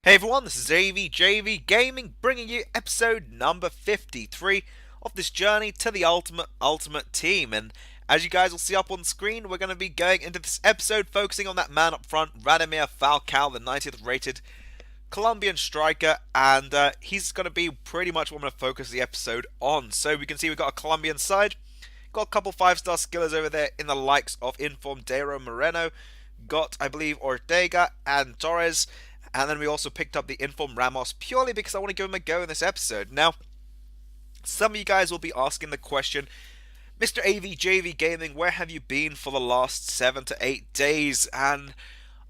Hey everyone, this is AVJVGaming bringing you episode number 53 of this journey to the ultimate team. And as you guys will see up on screen, we're going to be going into this episode focusing on that man up front, Radamir Falcao, the 90th rated Colombian striker, and he's going to be pretty much what I'm going to focus the episode on. So we can see we've got a Colombian side, got a couple 5-star skillers over there in the likes of informed Dairo Moreno, got, I believe, Ortega and Torres. And then we also picked up the informed Ramos purely because I want to give him a go in this episode. Now, some of you guys will be asking the question, Mr. AVJVGaming, where have you been for the last 7 to 8 days? And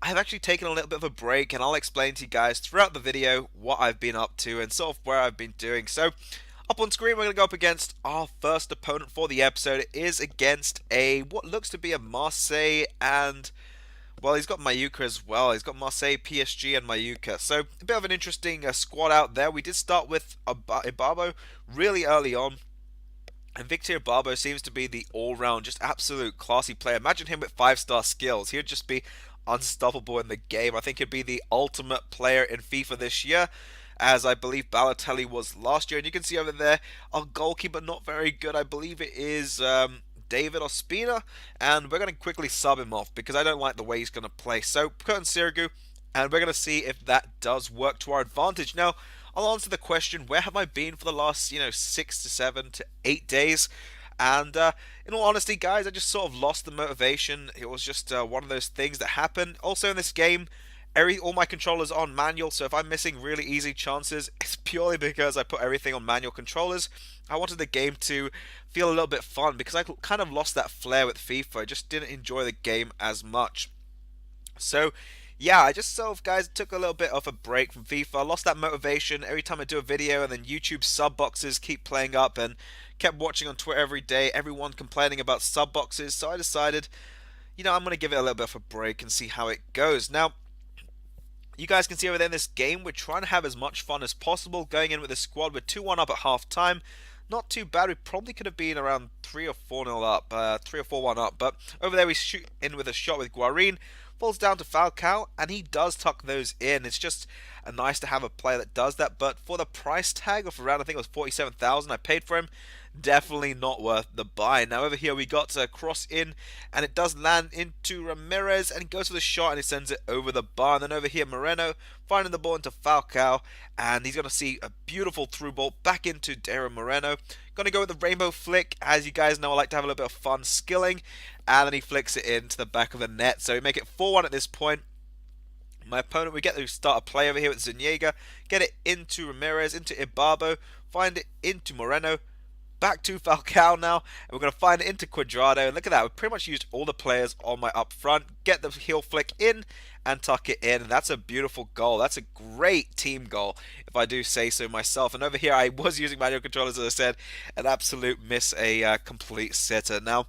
I have actually taken a little bit of a break, and I'll explain to you guys throughout the video what I've been up to and sort of where I've been doing. So, up on screen, we're going to go up against our first opponent for the episode. It is against what looks to be a Marseille and... well, he's got Mayuka as well. He's got Marseille, PSG, and Mayuka. So, a bit of an interesting squad out there. We did start with Ibarbo really early on. And Victor Ibarbo seems to be the all-round, just absolute classy player. Imagine him with 5-star skills. He would just be unstoppable in the game. I think he'd be the ultimate player in FIFA this year, as I believe Balotelli was last year. And you can see over there, our goalkeeper not very good. I believe it is... David Ospina, and we're going to quickly sub him off because I don't like the way he's going to play. So, put in Sirigu, and we're going to see if that does work to our advantage. Now, I'll answer the question, where have I been for the last, 6 to 7 to 8 days? And in all honesty, guys, I just sort of lost the motivation. It was just one of those things that happened. Also in this game, all my controllers are on manual, so if I'm missing really easy chances, it's purely because I put everything on manual controllers. I wanted the game to feel a little bit fun because I kind of lost that flair with FIFA. I just didn't enjoy the game as much. So, yeah, I just sort of, guys, took a little bit of a break from FIFA. I lost that motivation every time I do a video, and then YouTube sub boxes keep playing up, and kept watching on Twitter every day, everyone complaining about sub boxes. So I decided, I'm going to give it a little bit of a break and see how it goes. Now, you guys can see over there in this game, we're trying to have as much fun as possible, going in with a squad. We're 2-1 up at half time. Not too bad. We probably could have been around 3 or 4-0 up, 3 or 4-1 up. But over there we shoot in with a shot with Guarin. Falls down to Falcao, and he does tuck those in. It's just nice to have a player that does that. But for the price tag of around, I think it was 47,000 I paid for him, definitely not worth the buy. Now over here we got a cross in, and it does land into Ramirez, and he goes for the shot and he sends it over the bar. And then over here Moreno finding the ball into Falcao, and he's going to see a beautiful through ball back into Dairo Moreno. Going to go with the rainbow flick. As you guys know, I like to have a little bit of fun skilling, and then he flicks it into the back of the net. So we make it 4-1 at this point. My opponent, we get to start a play over here with Zuniga, get it into Ramirez, into Ibarbo, find it into Moreno, back to Falcao now, and we're going to find it into Cuadrado. And look at that, we've pretty much used all the players on my up front. Get the heel flick in and tuck it in. And that's a beautiful goal. That's a great team goal, if I do say so myself. And over here, I was using manual controllers, as I said, an absolute miss, a complete sitter. Now,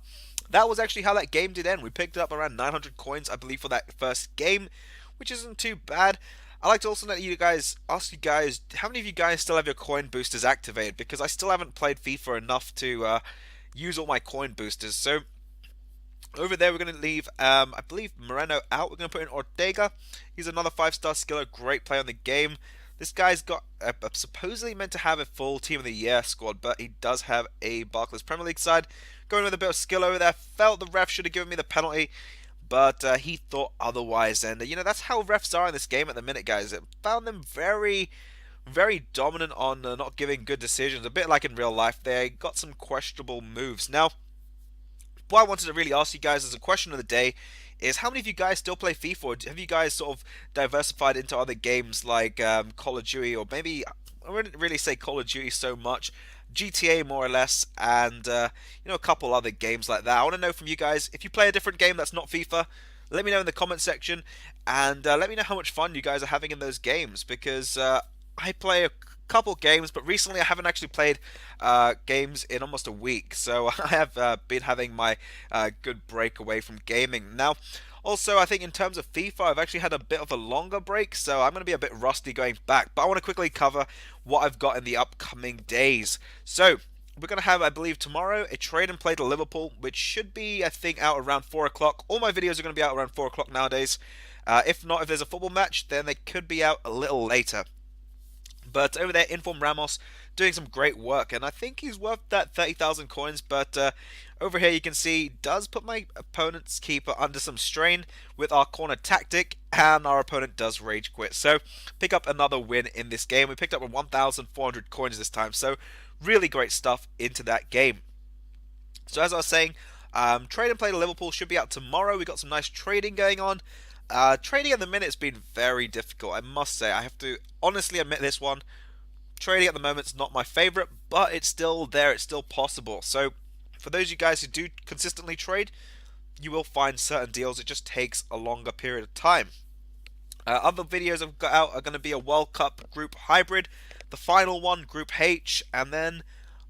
that was actually how that game did end. We picked up around 900 coins, I believe, for that first game, which isn't too bad. I'd like to also ask you guys, how many of you guys still have your coin boosters activated? Because I still haven't played FIFA enough to use all my coin boosters. So over there we're going to leave, I believe, Moreno out. We're going to put in Ortega. He's another 5-star skiller, great player in the game. This guy's got supposedly meant to have a full Team of the Year squad, but he does have a Barclays Premier League side. Going with a bit of skill over there. Felt the ref should have given me the penalty, but he thought otherwise. And that's how refs are in this game at the minute, guys. I found them very, very dominant on not giving good decisions. A bit like in real life, they got some questionable moves. Now, what I wanted to really ask you guys as a question of the day is, how many of you guys still play FIFA? Or have you guys sort of diversified into other games like Call of Duty, or maybe, I wouldn't really say Call of Duty so much, GTA more or less, and a couple other games like that. I want to know from you guys, if you play a different game that's not FIFA, let me know in the comment section, and let me know how much fun you guys are having in those games, because I play a couple games, but recently I haven't actually played games in almost a week, so I have been having my good break away from gaming. Now, also, I think in terms of FIFA, I've actually had a bit of a longer break, so I'm going to be a bit rusty going back. But I want to quickly cover what I've got in the upcoming days. So, we're going to have, I believe, tomorrow, a trade and play to Liverpool, which should be, I think, out around 4 o'clock. All my videos are going to be out around 4 o'clock nowadays. If not, if there's a football match, then they could be out a little later. But over there, Inform Ramos doing some great work, and I think he's worth that 30,000 coins. But over here, you can see does put my opponent's keeper under some strain with our corner tactic, and our opponent does rage quit. So pick up another win in this game. We picked up 1,400 coins this time, so really great stuff into that game. So as I was saying, trade and play to Liverpool should be out tomorrow. We got some nice trading going on. Trading at the minute has been very difficult, I must say. I have to honestly admit this one. Trading at the moment is not my favourite, but it's still there. It's still possible. So for those of you guys who do consistently trade, you will find certain deals. It just takes a longer period of time. Other videos I've got out are going to be a World Cup group hybrid, the final one, Group H, and then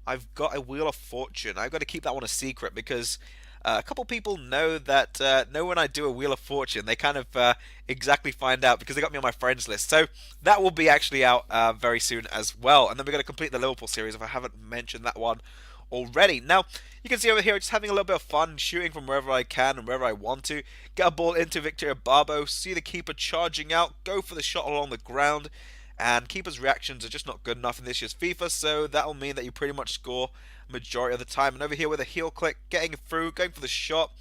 I've got a Wheel of Fortune. I've got to keep that one a secret because a couple people know that know when I do a Wheel of Fortune. They kind of exactly find out because they got me on my friends list. So that will be actually out very soon as well. And then we're going to complete the Liverpool series if I haven't mentioned that one already. Now, you can see over here, just having a little bit of fun, shooting from wherever I can and wherever I want to. Get a ball into Victor Barbo, see the keeper charging out, go for the shot along the ground, and keepers' reactions are just not good enough in this year's FIFA, so that'll mean that you pretty much score majority of the time. And over here with a heel click, getting through, going for the shot,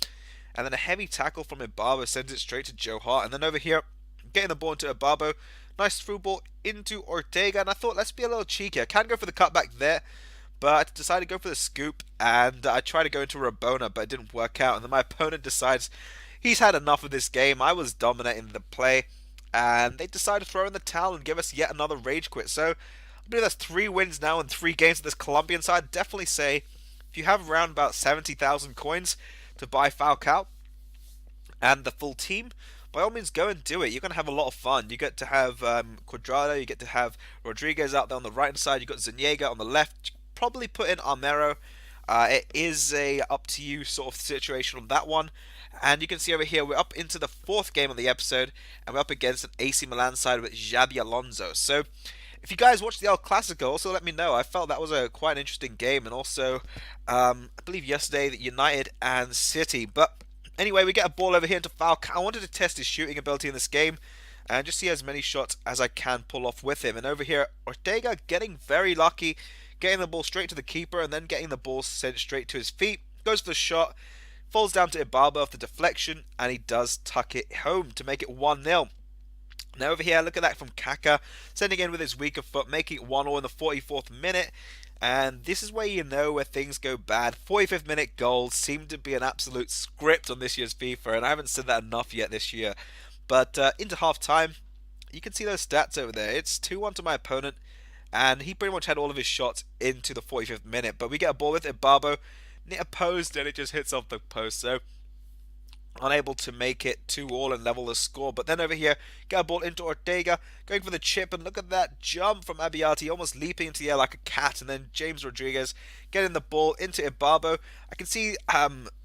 and then a heavy tackle from Ibarbo sends it straight to Joe Hart. And then over here, getting the ball into Ibarbo, nice through ball into Ortega, and I thought, let's be a little cheeky. I can go for the cutback there, but I decided to go for the scoop, and I tried to go into Rabona, but it didn't work out. And then my opponent decides he's had enough of this game. I was dominating the play, and they decided to throw in the towel and give us yet another rage quit. So I believe that's 3 wins now in 3 games of this Colombian side. Definitely say if you have around about 70,000 coins to buy Falcao and the full team, by all means go and do it. You're going to have a lot of fun. You get to have Cuadrado, you get to have Rodriguez out there on the right hand side, you got Zuniga on the left. Probably put in Armero. It is a up to you sort of situation on that one. And you can see over here we're up into the 4th game of the episode, and we're up against an AC Milan side with Xabi Alonso. So if you guys watched the El Clasico, also let me know. I felt that was a quite an interesting game, and also I believe yesterday that United and City. But anyway, we get a ball over here into Falcao. I wanted to test his shooting ability in this game and just see as many shots as I can pull off with him. And over here, Ortega getting very lucky, getting the ball straight to the keeper and then getting the ball sent straight to his feet. Goes for the shot, falls down to Ibarbo after deflection, and he does tuck it home to make it 1-0. Now over here, look at that from Kaká, sending in with his weaker foot, making it 1-1 in the 44th minute. And this is where you know where things go bad. 45th minute goals seem to be an absolute script on this year's FIFA, and I haven't said that enough yet this year. But into half time, you can see those stats over there. It's 2-1 to my opponent, and he pretty much had all of his shots into the 45th minute. But we get a ball with Ibarbo near a post, and it just hits off the post. So unable to make it 2-2 and level the score. But then over here, get a ball into Ortega, going for the chip, and look at that jump from Abiati, almost leaping into the air like a cat. And then James Rodriguez getting the ball into Ibarbo. I can see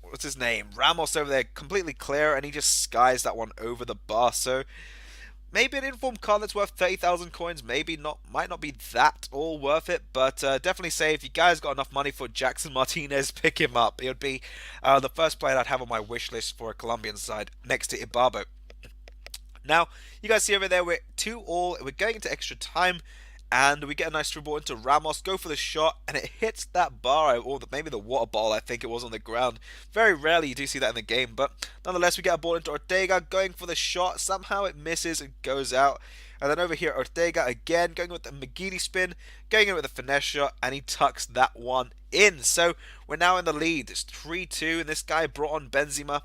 what's his name, Ramos over there, completely clear, and he just skies that one over the bar. So maybe an inform card that's worth 30,000 coins, maybe not, might not be that all worth it, but definitely say if you guys got enough money for Jackson Martinez, pick him up. It would be the first player I'd have on my wish list for a Colombian side next to Ibarbo. Now, you guys see over there, we're 2-2, we're going into extra time, and we get a nice through ball into Ramos, go for the shot, and it hits that bar, or maybe the water ball, I think it was on the ground. Very rarely you do see that in the game, but nonetheless, we get a ball into Ortega, going for the shot, somehow it misses and goes out. And then over here, Ortega again, going with the McGeady spin, going in with the finesse shot, and he tucks that one in. So, we're now in the lead, it's 3-2, and this guy brought on Benzema.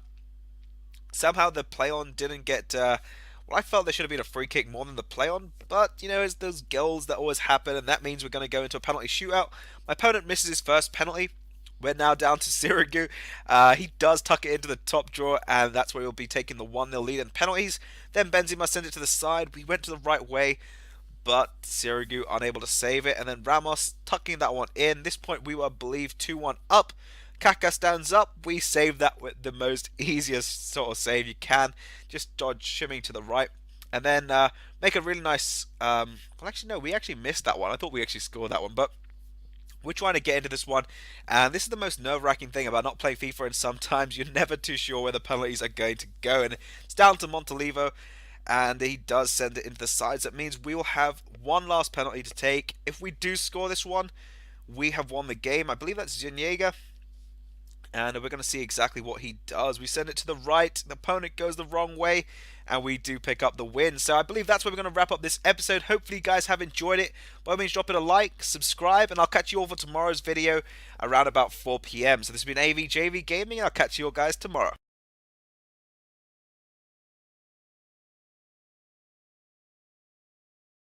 Somehow the play-on didn't get... well, I felt there should have been a free kick more than the play-on, but, you know, it's those goals that always happen, and that means we're going to go into a penalty shootout. My opponent misses his first penalty. We're now down to Sirigu. He does tuck it into the top drawer, and that's where he'll be taking the 1-0 lead in penalties. Then Benzema sent it to the side. We went to the right way, but Sirigu unable to save it, and then Ramos tucking that one in. This point, we were, I believe, 2-1 up. Kaká stands up, we save that with the most easiest sort of save you can. Just dodge shimming to the right. And then make a really nice... well, actually, no, we actually missed that one. I thought we actually scored that one, but we're trying to get into this one. And this is the most nerve-wracking thing about not playing FIFA, and sometimes you're never too sure where the penalties are going to go. And it's down to Montalivo. and he does send it into the sides. That means we will have one last penalty to take. If we do score this one, we have won the game. I believe that's Zuniga. And we're going to see exactly what he does. We send it to the right, the opponent goes the wrong way, and we do pick up the win. So I believe that's where we're going to wrap up this episode. Hopefully you guys have enjoyed it. By all means, drop it a like, subscribe, and I'll catch you all for tomorrow's video around about 4 PM. So this has been AVJV Gaming, and I'll catch you all guys tomorrow.